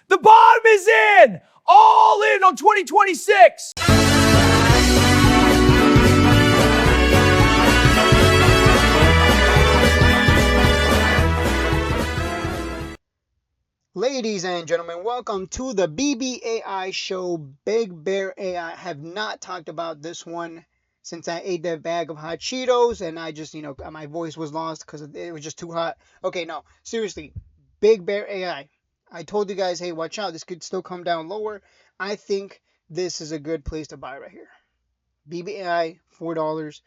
The bottom is in! All in on 2026! Ladies and gentlemen, welcome to the Bbai show. Bigbear.Ai. I have not talked about this one since I ate that bag of hot Cheetos and I just, my voice was lost because it was just too hot. Okay, no, seriously, Bigbear.Ai. I told you guys, hey, watch out, this could still come down lower. I think this is a good place to buy right here. Bbai, $4.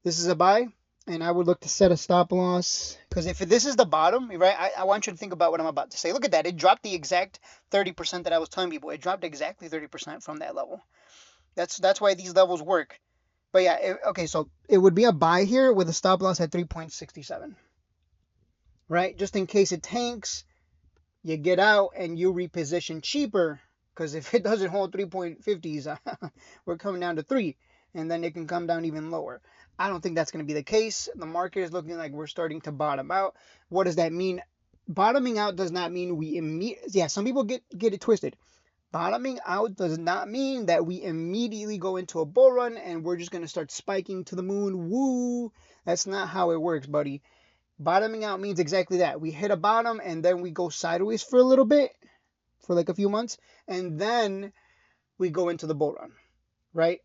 This is a buy. And I would look to set a stop loss. Because if this is the bottom, right, I want you to think about what I'm about to say. Look at that. It dropped the exact 30% that I was telling people. It dropped exactly 30% from that level. That's why these levels work. But yeah, okay, so it would be a buy here with a stop loss at 3.67. Right? Just in case it tanks, you get out and you reposition cheaper. Because if it doesn't hold 3.50s, we're coming down to 3. And then it can come down even lower. I don't think that's going to be the case. The market is looking like we're starting to bottom out. What does that mean? Bottoming out does not mean we immediately... Yeah, some people get it twisted. Bottoming out does not mean that we immediately go into a bull run and we're just going to start spiking to the moon. Woo! That's not how it works, buddy. Bottoming out means exactly that. We hit a bottom and then we go sideways for a little bit, for like a few months, and then we go into the bull run, right?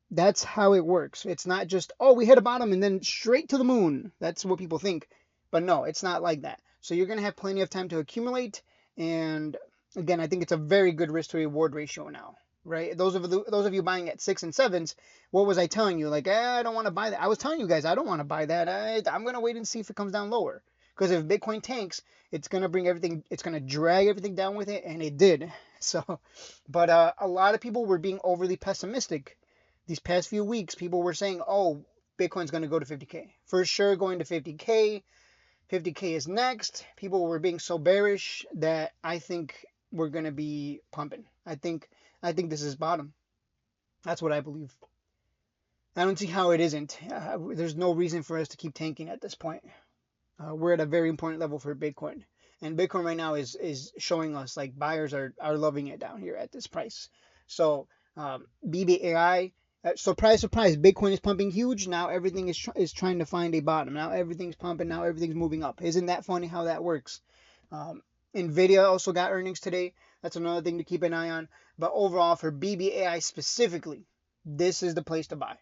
That's how it works. It's not just, oh, we hit a bottom and then straight to the moon. That's what people think. But no, it's not like that. So you're going to have plenty of time to accumulate. And again, I think it's a very good risk to reward ratio now, right? Those of you buying at 6 and 7s, what was I telling you? Like, I don't want to buy that. I was telling you guys, I don't want to buy that. I'm going to wait and see if it comes down lower. Because if Bitcoin tanks, it's going to bring everything, it's going to drag everything down with it. And it did. So, but a lot of people were being overly pessimistic. These past few weeks, people were saying, oh, Bitcoin's going to go to 50K. For sure going to 50K. 50K is next. People were being so bearish that I think we're going to be pumping. I think this is bottom. That's what I believe. I don't see how it isn't. There's no reason for us to keep tanking at this point. We're at a very important level for Bitcoin. And Bitcoin right now is showing us like buyers are loving it down here at this price. So Bbai, surprise, surprise, Bitcoin is pumping huge. Now everything is trying to find a bottom. Now everything's pumping. Now everything's moving up. Isn't that funny how that works? Nvidia also got earnings today. That's another thing to keep an eye on. But overall, for Bbai specifically, this is the place to buy.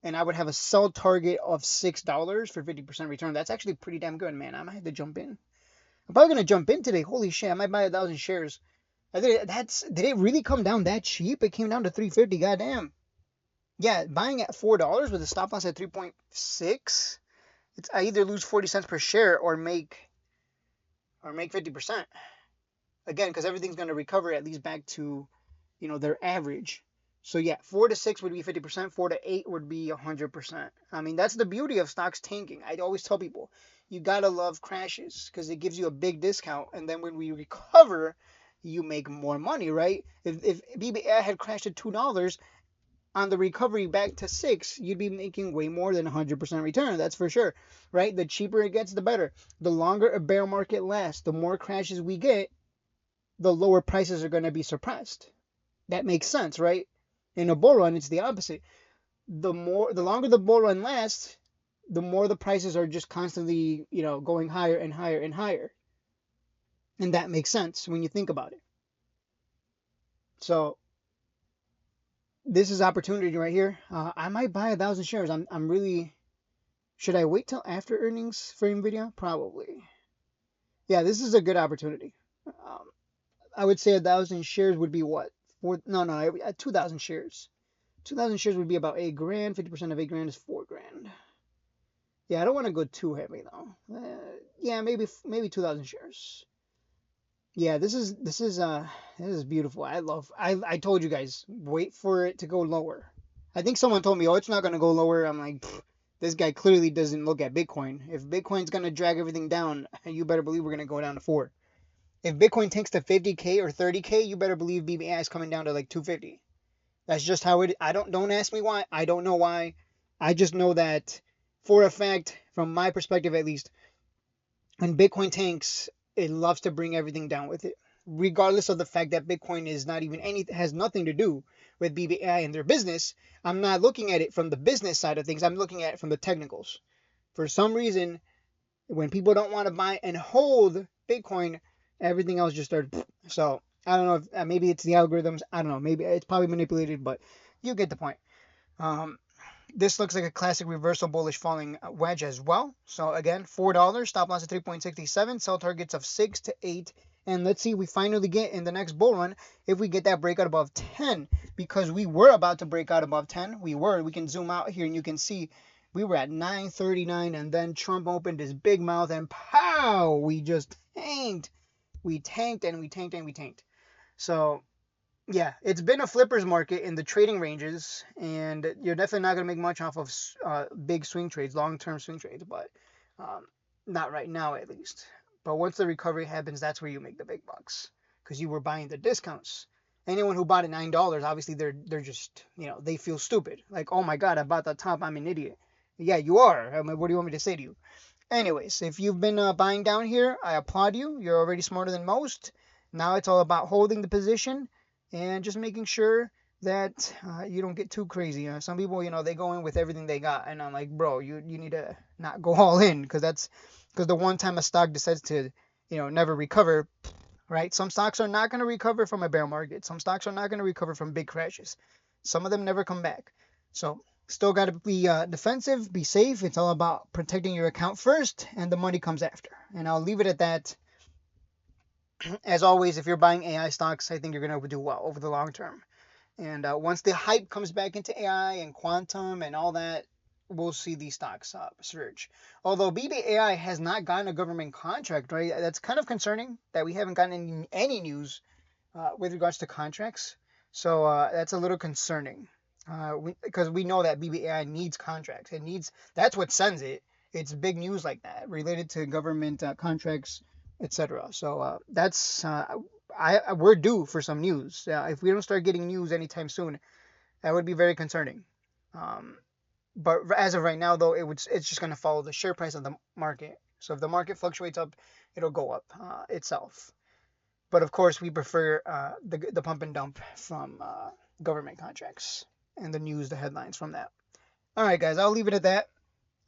And I would have a sell target of $6 for 50% return. That's actually pretty damn good, man. I might have to jump in. I'm probably going to jump in today. Holy shit, I might buy 1,000 shares. Did it really come down that cheap? It came down to $3.50. Goddamn. Yeah, buying at $4 with a stop loss at 3.6. I either lose 40 cents per share or make 50%. Again, because everything's going to recover at least back to, their average. So yeah, 4 to 6 would be 50%. 4 to 8 would be 100%. I mean, that's the beauty of stocks tanking. I always tell people, you gotta love crashes because it gives you a big discount, and then when we recover, you make more money, right? If BBI had crashed at $2 on the recovery back to 6, you'd be making way more than 100% return. That's for sure, right? The cheaper it gets, the better. The longer a bear market lasts, the more crashes we get, the lower prices are going to be suppressed. That makes sense, right? In a bull run, it's the opposite. The longer the bull run lasts, the more the prices are just constantly, going higher and higher and higher. And that makes sense when you think about it. So this is opportunity right here. I might buy 1,000 shares. I'm really... Should I wait till after earnings for Nvidia? Probably. Yeah, this is a good opportunity. I would say 1,000 shares would be what? 2,000 shares. 2,000 shares would be about $8 grand. 50% of $8 grand is $4 grand. Yeah, I don't want to go too heavy though. Yeah, maybe 2,000 shares. Yeah, this is beautiful. I told you guys, wait for it to go lower. I think someone told me, oh, it's not going to go lower. I'm like, this guy clearly doesn't look at Bitcoin. If Bitcoin's going to drag everything down, you better believe we're going to go down to 4. If Bitcoin tanks to 50K or 30K, you better believe BBI is coming down to like 250. That's just how it. Don't ask me why. I don't know why. I just know that for a fact, from my perspective at least, when Bitcoin tanks, it loves to bring everything down with it, regardless of the fact that Bitcoin is not even has nothing to do with BBI and their business. I'm not looking at it from the business side of things. I'm looking at it from the technicals. For some reason, when people don't want to buy and hold Bitcoin, everything else just started. So I don't know if maybe it's the algorithms. I don't know. Maybe it's probably manipulated, but you get the point. Um, this looks like a classic reversal bullish falling wedge as well. So again, $4, stop loss at 3.67, sell targets of 6 to 8. And let's see if we finally get in the next bull run if we get that breakout above 10, because we were about to break out above 10. We can zoom out here and you can see we were at 939 and then Trump opened his big mouth and pow, we just tanked. We tanked and we tanked and we tanked. So yeah, it's been a flippers market in the trading ranges, and you're definitely not going to make much off of big swing trades, long-term swing trades, but um, not right now at least. But once the recovery happens, that's where you make the big bucks because you were buying the discounts. Anyone who bought at $9, obviously they're just, they feel stupid. Like, oh my God, I bought the top, I'm an idiot. Yeah, you are. I mean, what do you want me to say to you? Anyways, if you've been buying down here, I applaud you. You're already smarter than most. Now it's all about holding the position and just making sure that you don't get too crazy. Some people, they go in with everything they got, and I'm like, bro, you need to not go all in because the one time a stock decides to, never recover, right? Some stocks are not going to recover from a bear market. Some stocks are not going to recover from big crashes. Some of them never come back. So still got to be defensive, be safe. It's all about protecting your account first, and the money comes after. And I'll leave it at that. As always, if you're buying AI stocks, I think you're going to do well over the long term. And once the hype comes back into AI and quantum and all that, we'll see these stocks surge. Although Bbai has not gotten a government contract, right? That's kind of concerning that we haven't gotten any news with regards to contracts. So that's a little concerning because we know that Bbai needs contracts. That's what sends it. It's big news like that related to government contracts, etc. So that's we're due for some news. If we don't start getting news anytime soon, that would be very concerning. Um, but as of right now, though, it's just going to follow the share price of the market. So if the market fluctuates up, it'll go up itself. But of course, we prefer the pump and dump from government contracts and the news, the headlines from that. All right, guys, I'll leave it at that.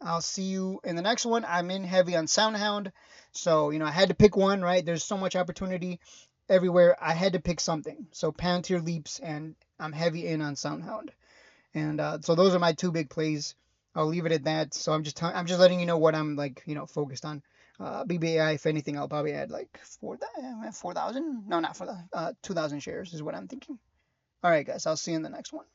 I'll see you in the next one. I'm in heavy on SoundHound. So, I had to pick one, right? There's so much opportunity everywhere. I had to pick something. So Palantir Leaps, and I'm heavy in on SoundHound. And so those are my two big plays. I'll leave it at that. So I'm just letting you know what I'm focused on. BBAI, if anything, I'll probably add like 4,000. No, not 4,000. 2,000 shares is what I'm thinking. All right, guys. I'll see you in the next one.